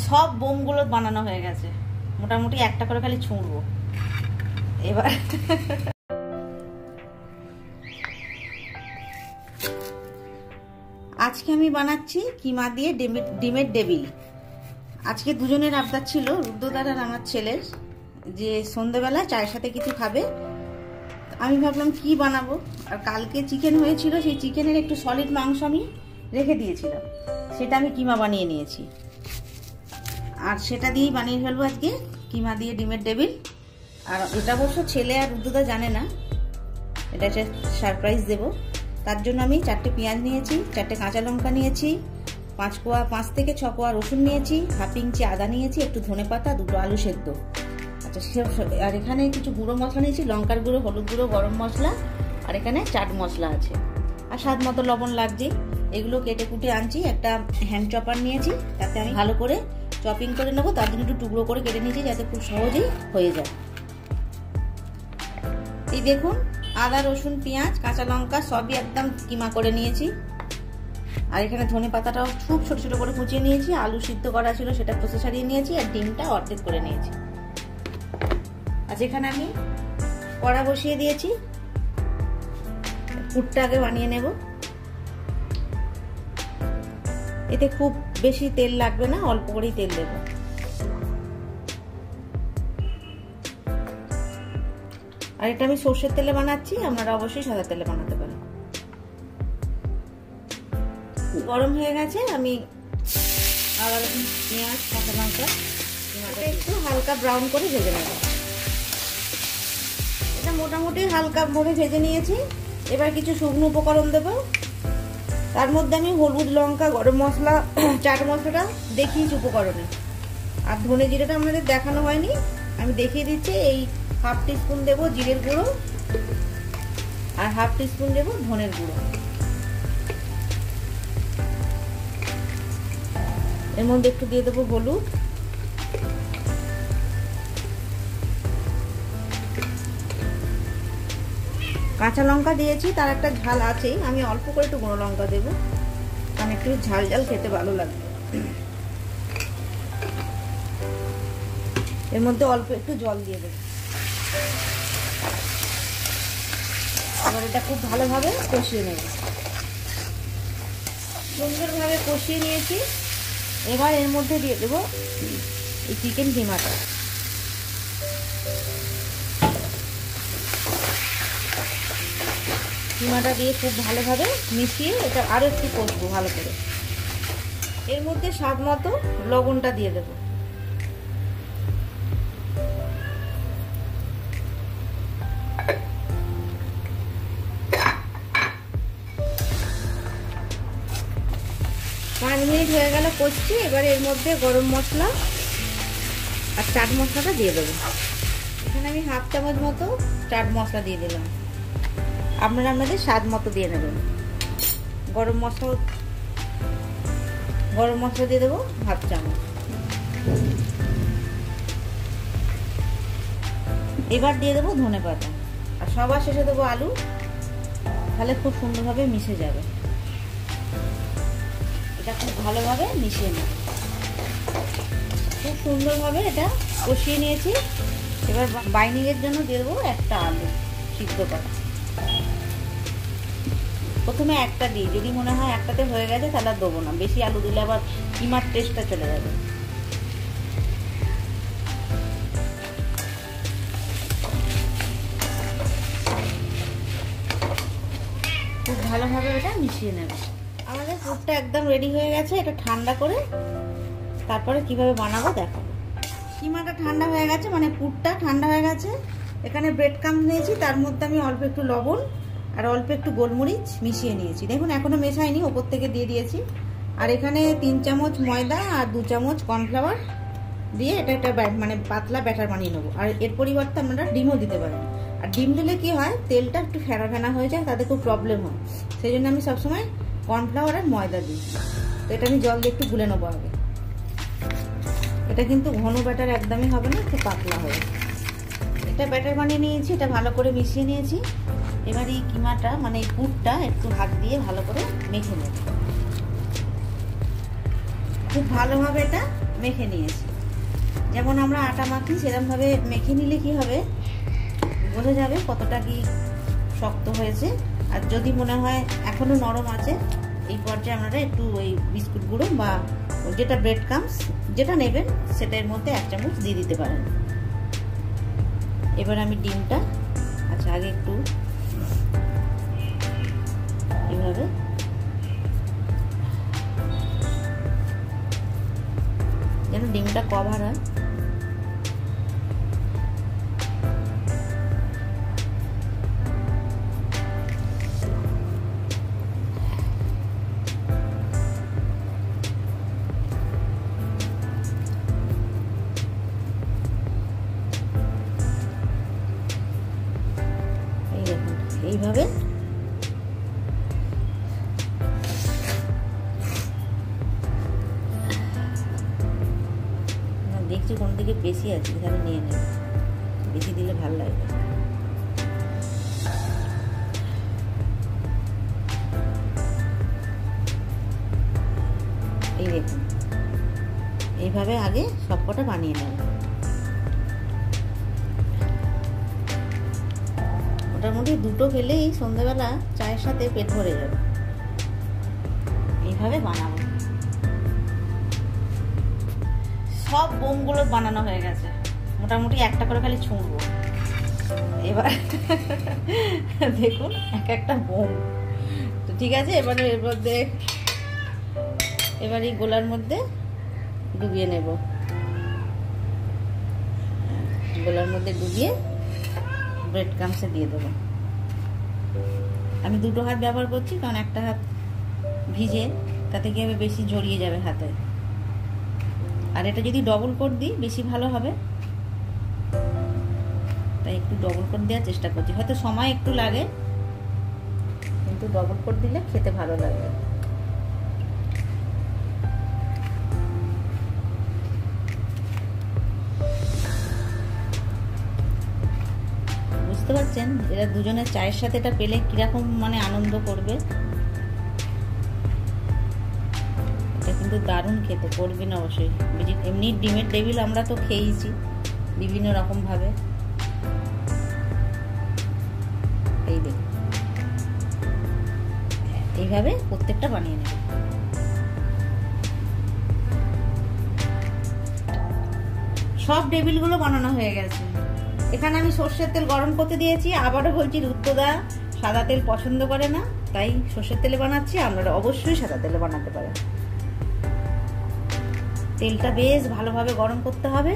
সব বোমগুলো বানানো হয়ে গেছে, মোটামুটি একটা করে খালি ছুঁড়বো এবার। আজকে আমি বানাচ্ছি কিমা দিয়ে ডিমের ডেবিল। আজকে দুজনের আবদার ছিল, রুদ্রদার আর আমার ছেলের, যে সন্ধ্যেবেলা চায়ের সাথে কিছু খাবে। আমি ভাবলাম কি বানাবো, আর কালকে চিকেন হয়েছিল, সেই চিকেনের একটু সলিড মাংস আমি রেখে দিয়েছিলাম, সেটা আমি কিমা বানিয়ে নিয়েছি, আর সেটা দিয়েই বানিয়ে ফেলবো আজকে কিমা দিয়ে ডিমের ডেবিল। আর এটা অবশ্য ছেলে আর রুদ্রদা জানে না, এটা সারপ্রাইজ দেবো। তার জন্য আমি 4টে পেঁয়াজ নিয়েছি, 4টে কাঁচা লঙ্কা নিয়েছি, 5 থেকে 6 কোয়া রসুন নিয়েছি, হাফ ইঞ্চি আদা নিয়েছি, একটু ধনেপাতা, 2টো আলু সেদ্ধ। আচ্ছা, আর এখানে কিছু গুঁড়ো মশলা নিয়েছি, লঙ্কার গুঁড়ো, হলুদ গুঁড়ো, গরম মশলা, আর এখানে চাট মশলা আছে, আর স্বাদ মতো লবণ লাগছে। এগুলো কেটে কুটে আনছি। একটা হ্যান্ড চপার নিয়েছি, তাতে আমি ভালো করে চপিং করে নেবো, তার জন্য একটু টুকরো করে কেটে নিয়েছি যাতে খুব সহজেই হয়ে যায়। এই দেখুন, আদা, রসুন, পেঁয়াজ, কাঁচা লঙ্কা সবই একদম কিমা করে নিয়েছি। আর এখানে ধনে পাতাটাও খুব ছোট ছোট করে কুচিয়ে নিয়েছি, আলু সিদ্ধ করা ছিল সেটা খোসা ছাড়িয়ে নিয়েছি, আর ডিমটা অর্ধেক করে নিয়েছি। আজ এখানে আমি কড়া বসিয়ে দিয়েছি, পুরটা আগে বানিয়ে নেব। এতে খুব বেশি তেল লাগবে না, অল্প করেই তেল দেব। আর এটা আমি সর্ষের তেলে বানাচ্ছি, আপনারা অবশ্যই সাদা তেলে বানাতে পারেন। গরম হয়ে গেছে, আমি আদা, রসুন, পেঁয়াজ, কাঁচা লঙ্কা একটু হালকা ব্রাউন করে ভেজে নেব। এটা মোটামুটি হালকা ভাবে ভেজে নিয়েছি। এবার কিছু শুকনো উপকরণ দেব। তার মধ্যে আমি হলুদ, লঙ্কা, গরম মশলা, চাট মশলাটা দেখিয়েছি উপকরণে, আর ধনে জিরেটা আমাদের দেখানো হয়নি, আমি দেখিয়ে দিচ্ছি। এই হাফ টিস্পুন দেব জিরের গুঁড়ো, আর হাফ টিস্পুন দেব ধনের গুঁড়ো। এর মধ্যে একটু দিয়ে দেবো হলুদ, কাঁচা লঙ্কা দিয়েছি, তার একটা ঝাল আছে, আমি অল্প করে একটু গুঁড়ো লঙ্কা দেবো, কারণ একটু ঝাল ঝাল খেতে ভালো লাগবে। এর মধ্যে অল্প একটু জল দিয়ে দেবো। এবার এটা খুব ভালোভাবে কষিয়ে নেব। সুন্দরভাবে কষিয়ে নিয়েছি। এবার এর মধ্যে দিয়ে দেবো এই চিকেন কিমাটা। কিমাটা দিয়ে খুব ভালোভাবে মিশিয়ে এটা আরো একটু কষবো ভালো করে। এর মধ্যে স্বাদ মতো লবণটা দিয়ে দেবো। পাঁচ মিনিট হয়ে গেল কষছি। এবার এর মধ্যে গরম মশলা আর চাট মশলাটা দিয়ে দেবো। এখানে আমি হাফ চামচ মতো চাট মশলা দিয়ে দিলাম, আপনারা আপনাদের স্বাদ মতো দিয়ে নেবেন। গরম মশলা দিয়ে দেবো হাফ চামচ। এবার দিয়ে দেবো ধনে পাতা, আর সবার শেষে দেবো আলু, তাহলে খুব সুন্দরভাবে মিশে যাবে। এটা খুব ভালোভাবে মিশিয়ে নেব। খুব সুন্দরভাবে এটা কষিয়ে নিয়েছি। এবার বাইন্ডিং এর জন্য দিয়ে দেবো একটা আলু সিদ্ধ করা। প্রথমে একটা দিই, যদি মনে হয় একটাতে হয়ে গেছে তাহলে আর দেবো না, বেশি আলু দিলে আবার কিমার টেস্টটা চলে যাবে। খুব ভালোভাবে এটা মিশিয়ে নেবে। আমাদের পুরটা একদম রেডি হয়ে গেছে। এটা ঠান্ডা করে তারপরে কিভাবে বানাবো দেখাবো। কিমাটা ঠান্ডা হয়ে গেছে, মানে পুরটা ঠান্ডা হয়ে গেছে। এখানে ব্রেড ক্রাম্ব নিয়েছি, তার মধ্যে আমি অল্প একটু লবণ আর অল্প একটু গোলমরিচ মিশিয়ে নিয়েছি। দেখুন এখনো মেশাইনি, ওপর থেকে দিয়ে দিয়েছি। আর এখানে 3 চামচ ময়দা আর 2 চামচ কর্নফ্লাওয়ার দিয়ে এটা একটা মানে পাতলা ব্যাটার বানিয়ে নেবো। আর এর পরিবর্তে আপনারা ডিমও দিতে পারেন। আর ডিম দিলে কি হয়, তেলটা একটু ফেনা ফেনা হয়ে যায়, তাতে খুব প্রবলেম হয়। সেই জন্য আমি সবসময় কর্নফ্লাওয়ার আর ময়দা দিই। তো এটা আমি জল দিয়ে একটু গুলে নেবো আগে। এটা কিন্তু ঘন ব্যাটার একদমই হবে না, একটু পাতলা হবে। এটা ব্যাটার বানিয়ে নিয়েছি, এটা ভালো করে মিশিয়ে নিয়েছি। এবার এই কিমাটা মানে এই পুরটা একটু হাত দিয়ে ভালো করে মেখে নেব। খুব ভালোভাবে এটা মেখে নিয়েছি। যেমন আমরা আটা মাখি সেরকমভাবে মেখে নিলে কি হবে, বোঝা যাবে কতটা কি শক্ত হয়েছে। আর যদি মনে হয় এখনো নরম আছে, এই পর্যায়ে আপনারা একটু ওই বিস্কুট গুঁড়ো বা যেটা ব্রেড ক্রাম্বস যেটা নেবেন সেটার মধ্যে 1 চামচ দিয়ে দিতে পারেন। এবার আমি ডিমটা, আচ্ছা আগে একটু এইভাবে যেন ডিমটা কভার হয়। এইভাবে দেখছি কোন দিকে বেশি আছে, এখানে নিয়ে নেব, বেশি দিলে ভালো লাগবে। এই দেখুন, এইভাবে আগে সবকটা বানিয়ে নেব। মোটামুটি 2টো খেলেই সন্ধ্যাবেলা চায়ের সাথে পেট ভরে যাবে। এইভাবে বানাবো। সব বোমগুলো বানানো হয়ে গেছে, মোটামুটি একটা করে খালি ছুঁড়বো। এবার দেখুন এক একটা বোম। তো ঠিক আছে, এবার এর মধ্যে এই গোলার মধ্যে ডুবিয়ে নেব। গোলার মধ্যে ডুবিয়ে ব্রেড ক্রাম্বসে দিয়ে দেবো। আমি 2টো হাত ব্যবহার করছি, কারণ একটা হাত ভিজে, তাতে কি হবে বেশি জড়িয়ে যাবে হাতে। আর এটা যদি ডবল কোট দিই বেশি ভালো হবে, তাই একটু ডবল কোট দেওয়ার চেষ্টা করছি। হয়তো সময় একটু লাগে, কিন্তু ডবল কোট দিলে খেতে ভালো লাগবে। বুঝতে পারছেন এরা দুজনের চায়ের সাথে এটা পেলে কিরকম মানে আনন্দ করবে। এটা কিন্তু দারুণ খেতে, করবেন অবশ্যই। এমনি ডিমের টেবিল আমরা তো খেয়েছি বিভিন্ন রকম ভাবে। এই দেখুন, এইভাবে প্রত্যেকটা বানিয়ে নেব। সব টেবিলগুলো বানানো হয়ে গেছে। এখানে আমি সর্ষের তেল গরম করতে দিয়েছি। আবারও বলছি, রুদ্রদা সাদা তেল পছন্দ করে না, তাই সর্ষের তেলে বানাচ্ছি। আপনারা অবশ্যই সাদা তেলে বানাতে পারেন। তেলটা বেশ ভালোভাবে গরম করতে হবে।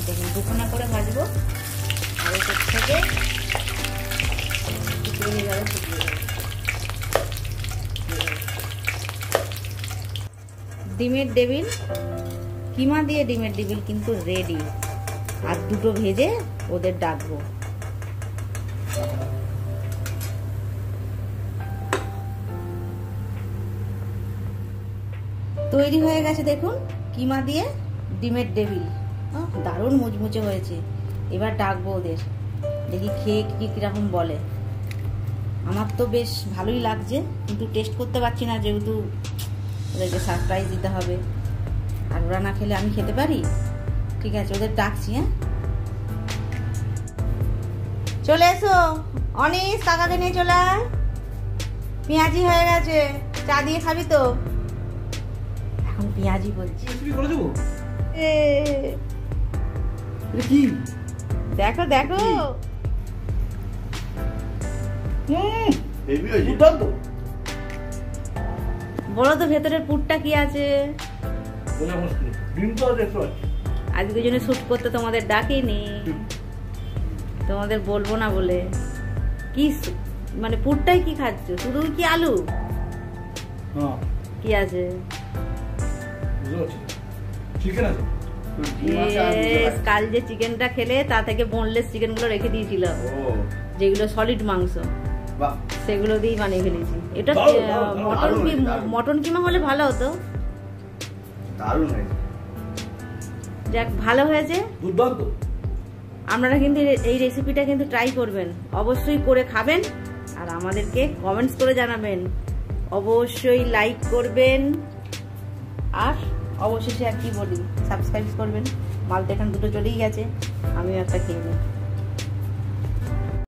দেখুন 2 করে ভাজবো, আর এর থেকে শুকিয়ে যাবে। ডিমের টেবিল, কিমা দিয়ে ডিমের টেবিল কিন্তু রেডি। আর 2টো ভেজে ওদের ডাকবো। তৈরি হয়ে গেছে দেখুন, কিমা দিয়ে ডিমের টেবিল। দারুণ মুচমুচে হয়েছে। এবার ডাকবো ওদের, দেখি খেয়ে কিরকম বলে। আমার তো বেশ ভালোই লাগছে, কিন্তু টেস্ট করতে পারছি না, যেহেতু ওদেরকে সারপ্রাইজ দিতে হবে। আর ওরা না খেলে আমি খেতে পারি? ঠিক আছে, ওদের ডাকছি। হ্যাঁ, চলে এসো অনিস, কাকাকে নিয়ে চলে আয়। পেঁয়াজি হয়ে গেছে, চা দিয়ে খাবি তো? এখন পেঁয়াজি বলছি। দেখো দেখো, বলো তো ভেতরের পুরটা কি আছে? আজকে জন্য শুট করতে তোমাদের ডাকিনি, তোমাদের বলবো না বলে। কি মানে পুরটাই কি খাচ্ছ? শুধু কি আলু? কি আছে? কাল যে চিকেনটা খেলে তা থেকে বোনলেস চিকেন গুলো রেখে দিয়েছিল, যেগুলো সলিড মাংস, সেগুলো দিয়েই বানিয়ে ফেলেছি। এটা মটন কিমা হলে ভালো হতো। যাক, ভালো হয়েছে। আপনারা কিন্তু এই রেসিপিটা কিন্তু ট্রাই করবেন, অবশ্যই করে খাবেন আর আমাদেরকে কমেন্টস করে জানাবেন, অবশ্যই লাইক করবেন, আর অবশেষে আর কি বলি, সাবস্ক্রাইব করবেন। মাল তো এখন দুটো চলেই গেছে, আমিও একটা খেয়ে নিই।